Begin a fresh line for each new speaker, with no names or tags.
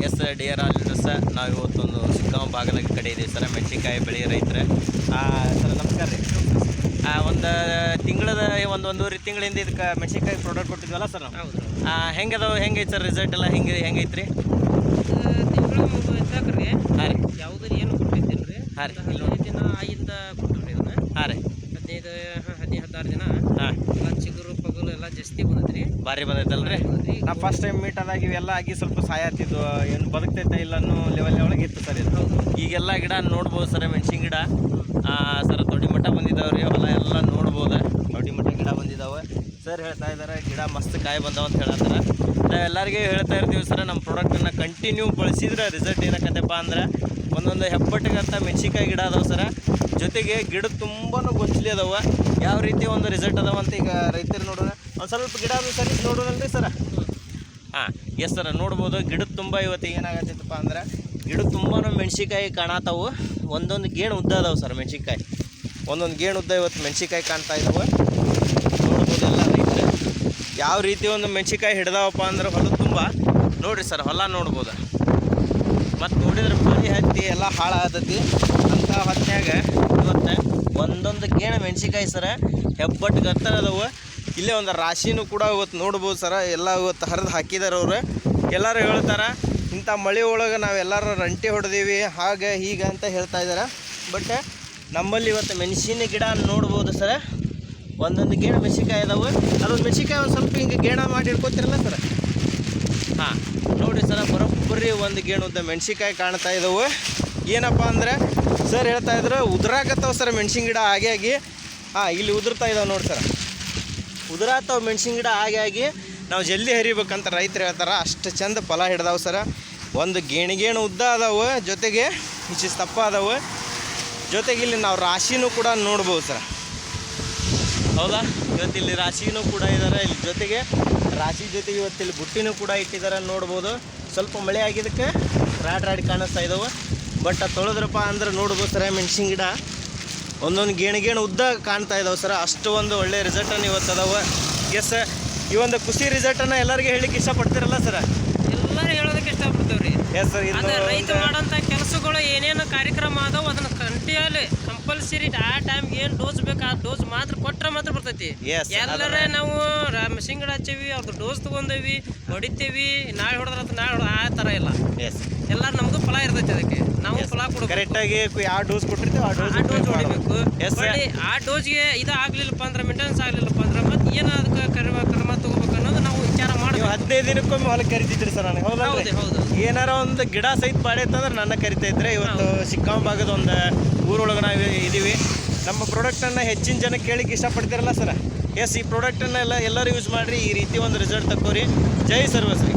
S dear all leaders, ನಾವು ಇವತ್ತೊಂದು ಶಿಗ್ಗಾಂವ್ ಬಾಗಲಗಿ ಕಡೆ ಇದೀವಿ ಸರ್. ಮೆಣಸಿನ್ಕಾಯಿ ಬೆಳೆ ರೈತರೆ ಸರ್, ನಮಸ್ಕಾರ ರೀ. ಒಂದು ತಿಂಗಳದ ಒಂದೂವರೆ ತಿಂಗಳಿಂದ ಇದಕ್ಕೆ ಮೆಣಸಿನ್ಕಾಯಿ ಪ್ರಾಡಕ್ಟ್ ಕೊಟ್ಟಿದ್ವಲ್ಲ ಸರ್ ನಾವು.
ಹೌದು.
ಹೆಂಗದವು, ಹೆಂಗೈತೆ ಸರ್ ರಿಸಲ್ಟ್ ಎಲ್ಲ ಹೆಂಗೈತೆ ರೀ?
ತಿಂಗಳ ಮುಗಿದಾಕ್ರಿ
ಹಾಂ ರೀ.
ಯಾವುದೂ ಏನು ಕೊಟ್ಟಿದ್ದಿಲ್ಲ ರೀ.
ಹಾಂ ರೀ.
15 ದಿನ ಆಗಿಂದ ಕೊಟ್ಟವ್ರಿ ಇದನ್ನ.
ಹಾಂ ರೀ.
16 ದಿನ
ಹಾಂ.
ಎಲ್ಲ ಚಿಗುರು ಪಗಲು ಎಲ್ಲ ಜಾಸ್ತಿ ಬಂದೈತ್ರಿ.
ಭಾರಿ ಬಂದೈತಲ್ರಿ. ನಾ ಫಸ್ಟ್ ಟೈಮ್ ಮೀಟ್ ಆದಾಗ ಇವೆಲ್ಲ ಆಗಿ ಸ್ವಲ್ಪ ಸಾಯತ್ತಿದ್ವು, ಏನು ಬದುಕ್ತೈತೆ ಇಲ್ಲ ಅನ್ನೋ ಲೆವೆಲ್ ಒಳಗೆ ಇತ್ತು ಸರ್ ಇದು. ಈಗೆಲ್ಲ ಗಿಡ ನೋಡ್ಬೋದು ಸರ್, ಮೆಣಸಿನ ಗಿಡ ಸರ್ ದೊಡ್ಡ ಮಟ್ಟ ಬಂದಿದ್ದಾವ್ರಿ. ಹೊಲ ಎಲ್ಲ ನೋಡ್ಬೋದು, ದೊಡ್ಡ ಮಟ್ಟ ಗಿಡ ಬಂದಿದ್ದಾವೆ ಸರ್. ಹೇಳ್ತಾ ಇದ್ದಾರೆ ಗಿಡ ಮಸ್ತ್ ಕಾಯಿ ಬಂದಾವ ಅಂತ ಹೇಳ್ತಾರೆ. ನಾವು ಎಲ್ಲರಿಗೂ ಹೇಳ್ತಾ ಇರ್ತೀವಿ ಸರ್, ನಮ್ಮ ಪ್ರಾಡಕ್ಟನ್ನು ಕಂಟಿನ್ಯೂ ಬಳಸಿದ್ರೆ ರಿಸಲ್ಟ್ ಏನಕ್ಕಂತಪ್ಪ ಅಂದ್ರೆ ಒಂದೊಂದು ಹೆಬ್ಬಟ್ಟಿಗಂತ ಮೆಣಸಿನ್ಕಾಯಿ ಗಿಡ ಅದಾವೆ ಸರ್. ಜೊತೆಗೆ ಗಿಡ ತುಂಬಾ ಗೊತ್ತಲಿ ಅದಾವೆ, ಯಾವ ರೀತಿ ಒಂದು ರಿಸಲ್ಟ್ ಅದಾವ ಅಂತ ಈಗ ರೈತರು ನೋಡೋಣ. ಒಂದು ಸ್ವಲ್ಪ ಗಿಡ ಸರಿ ನೋಡೋಣಲ್ರಿ ಸರ. ಹಾಂ, ಎಸ್ ಸರ್, ನೋಡ್ಬೋದು ಗಿಡದ ತುಂಬ ಇವತ್ತು ಏನಾಗತ್ತೈತಪ್ಪ ಅಂದ್ರೆ ಗಿಡದ ತುಂಬಾ ಮೆಣಸಿನ್ಕಾಯಿ ಕಾಣತಾವು. ಒಂದೊಂದು ಗೇಣು ಉದ್ದ ಅದಾವೆ ಸರ್ ಮೆಣಸಿನ್ಕಾಯಿ, ಒಂದೊಂದು ಗೇಣು ಉದ್ದ ಇವತ್ತು ಮೆಣಸಿನ್ಕಾಯಿ ಕಾಣ್ತಾ ಇದ್ದಾವೆ. ನೋಡ್ಬೋದು ಎಲ್ಲ ರೈತರು ಯಾವ ರೀತಿ ಒಂದು ಮೆಣಸಿನ್ಕಾಯಿ ಹಿಡ್ದಾವಪ್ಪ ಅಂದ್ರೆ ಹೊಲದ ತುಂಬ ನೋಡಿರಿ ಸರ್, ಹೊಲ ನೋಡ್ಬೋದು. ಮತ್ತು ನೋಡಿದ್ರೆ ಮಳೆ ಹತ್ತಿ ಎಲ್ಲ ಹಾಳಾಗತೈತಿ ಅಂಥ ಹೊತ್ತಿನಾಗ ಇವತ್ತು ಒಂದೊಂದು ಗೇಣು ಮೆಣಸಿನ್ಕಾಯಿ ಸರ ಹೆಬ್ಬಟ್ಟು ಗತ್ತರ ಅದಾವೆ. ಇಲ್ಲೇ ಒಂದು ರಾಶಿನೂ ಕೂಡ ಇವತ್ತು ನೋಡ್ಬೋದು ಸರ. ಎಲ್ಲ ಇವತ್ತು ಹರಿದು ಹಾಕಿದಾರೆ ಅವರು. ಎಲ್ಲರೂ ಹೇಳ್ತಾರೆ ಇಂಥ ಮಳೆ ಒಳಗೆ ನಾವೆಲ್ಲರೂ ರಂಟಿ ಹೊಡೆದೀವಿ ಹಾಗೆ ಹೀಗೆ ಅಂತ ಹೇಳ್ತಾ ಇದ್ದಾರೆ. ಬಟ್ ನಮ್ಮಲ್ಲಿ ಇವತ್ತು ಮೆಣಸಿನ ಗಿಡ ನೋಡ್ಬೋದು ಸರ. ಒಂದೊಂದು ಗೇಣು ಮೆಣಸಿನ್ಕಾಯಿ ಇದಾವೆ. ಅದೊಂದು ಮೆಣಸಿನ್ಕಾಯಿ ಒಂದು ಸ್ವಲ್ಪ ಹಿಂಗೆ ಗೇಣ ಮಾಡಿ ಇಟ್ಕೊತಿರಲ್ಲ ಸರ. ಹಾಂ, ನೋಡಿ ಸರ, ಬರೋಬ್ಬರಿ ಒಂದು ಗೇಣುದ್ದ ಮೆಣಸಿನ್ಕಾಯಿ ಕಾಣ್ತಾ ಇದ್ದಾವೆ. ಏನಪ್ಪ ಅಂದರೆ ಸರ್ ಹೇಳ್ತಾ ಇದ್ರು ಉದುರಾಕತ್ತವ ಸರ್ ಮೆಣಸಿನ ಗಿಡ ಹಾಗೆ ಆಗಿ. ಹಾಂ, ಇಲ್ಲಿ ಉದುರ್ತಾ ಇದ್ದಾವೆ ನೋಡಿ ಸರ, ಉದುರಾತವ ಮೆಣಸಿನ ಗಿಡ ಹಾಗೆ ನಾವು ಜಲ್ದಿ ಹರಿಬೇಕಂತ ರೈತರು ಹೇಳ್ತಾರೆ. ಅಷ್ಟು ಚಂದ ಫಲ ಹಿಡ್ದಾವೆ ಸರ. ಒಂದು ಗೇಣು ಉದ್ದ ಅದಾವೆ, ಜೊತೆಗೆ ಇಷ್ಟಪ್ಪ ಅದಾವೆ. ಜೊತೆಗೆ ಇಲ್ಲಿ ನಾವು ರಾಶಿನೂ ಕೂಡ ನೋಡ್ಬೋದು ಸರ. ಹೌದಾ, ಇವತ್ತು ಇಲ್ಲಿ ರಾಶಿನೂ ಕೂಡ ಇದ್ದಾರೆ. ಇಲ್ಲಿ ಜೊತೆಗೆ ರಾಶಿ ಜೊತೆಗೆ ಇವತ್ತು ಇಲ್ಲಿ ಬುಟ್ಟಿನೂ ಕೂಡ ಇಟ್ಟಿದ್ದಾರೆ ನೋಡ್ಬೋದು. ಸ್ವಲ್ಪ ಮಳೆ ಆಗಿದ್ದಕ್ಕೆ ರಾಡಿ ಕಾಣಿಸ್ತಾ ಇದ್ದಾವೆ. ಬಟ್ ತೊಳೆದ್ರಪ್ಪ ಅಂದ್ರೆ ನೋಡ್ಬೋದು ಸರ, ಮೆಣಸಿನ ಗಿಡ ಒಂದೊಂದು ಗೇಣು ಉದ್ದ ಕಾಣ್ತಾ ಇದ್ದಾವೆ ಸರ. ಅಷ್ಟು ಒಂದು ಒಳ್ಳೆಯ ರಿಸಲ್ಟನ್ನು ಇವತ್ತು ಅದಾವೆ. ಎಸ್, ಈ ಒಂದು ಖುಷಿ ರಿಸಲ್ಟನ್ನು ಎಲ್ಲರಿಗೆ ಹೇಳಿಕ್ಕೆ ಇಷ್ಟಪಡ್ತೀರಲ್ಲ ಸರ?
ಎಲ್ಲರೂ ಹೇಳೋದಕ್ಕೆ ಇಷ್ಟಪಡ್ತೇವೆ ರೀ.
ಎಸ್ ಸರ್, ಇದು
ರೈತ ಮಾಡೋಂಥ ಕೆಲಸಗಳು ಏನೇನು ಕಾರ್ಯಕ್ರಮ ಅದಾವೆ ಅದನ್ನು ಕಂಪಲ್ಸರಿ ಆ ಟೈಮ್ಗೆ ಏನು ಡೋಸ್ ಬೇಕು ಆ ಡೋಸ್ ಮಾತ್ರ ಕೊಟ್ಟರೆ ಮಾತ್ರ ಬರ್ತೈತಿ. ಎಲ್ಲರೇ ನಾವು ಮೆಣಸಿನ ಗಿಡ ಹಚ್ಚೀವಿ, ಅವ್ರದ್ದು ಡೋಸ್ ತೊಗೊಂಡೇವಿ, ಹೊಡಿತೀವಿ, ನಾಳೆ ಹೊಡೆದ್ರೆ ನಾಳೆ ಆ ಥರ ಇಲ್ಲ.
ಎಸ್,
ಎಲ್ಲರೂ ನಮ್ದು ಫಲ ಇರ್ತೈತಿ. ಅದಕ್ಕೆ ನಾವು ಫಲ ಕೊಡಬೇಕು.
ಕರೆಕ್ಟಾಗಿ ಯಾವ ಡೋಸ್ ಕೊಟ್ಟಿರ್ತೀವಿ ಆ ಡೋಸ್
ಹೊಡಿಬೇಕು. ಆ ಡೋಸ್ಗೆ ಇದು ಆಗ್ಲಿಲ್ಲಪ್ಪ ಅಂದ್ರೆ ಮೇಂಟೆನೆನ್ಸ್ ಆಗ್ಲಿಲ್ಲಪ್ಪ ಅಂದ್ರೆ ಮತ್ತೆ ಏನು ಅದಕ್ಕೆ ಕ್ರಮ ತಗೋಬೇಕು ಅನ್ನೋದು ನಾವು ವಿಚಾರ ಮಾಡ್ತೀವಿ. 15
ದಿನಕ್ಕೊಮ್ಮೆ ಹೊಲಕ್ಕೆ ಕರಿತಿದ್ರಿ ಸರ್ ನನಗೆ.
ಹೌದು ಹೌದು.
ಏನಾರ ಒಂದು ಗಿಡ ಸಹಿತ ಬಾಡೈತಂದ್ರೆ ನನ್ನ ಕರಿತಾ ಇದ್ರೆ. ಇವತ್ತು ಶಿಗ್ಗಾಂವ್ ಭಾಗದ ಒಂದು ಊರೊಳಗೆ ನಾವು ಇದ್ದೀವಿ. ನಮ್ಮ ಪ್ರಾಡಕ್ಟನ್ನು ಹೆಚ್ಚಿನ ಜನ ಕೇಳಿಕ್ಕೆ ಇಷ್ಟಪಡ್ತಿರಲ್ಲ ಸರ್. ಎಸ್, ಈ ಪ್ರಾಡಕ್ಟನ್ನು ಎಲ್ಲರೂ ಯೂಸ್ ಮಾಡಿರಿ, ಈ ರೀತಿ ಒಂದು ರಿಸಲ್ಟ್ ತಗೋರಿ. ಜೈ ಸರ್ವಶ್ರೀ.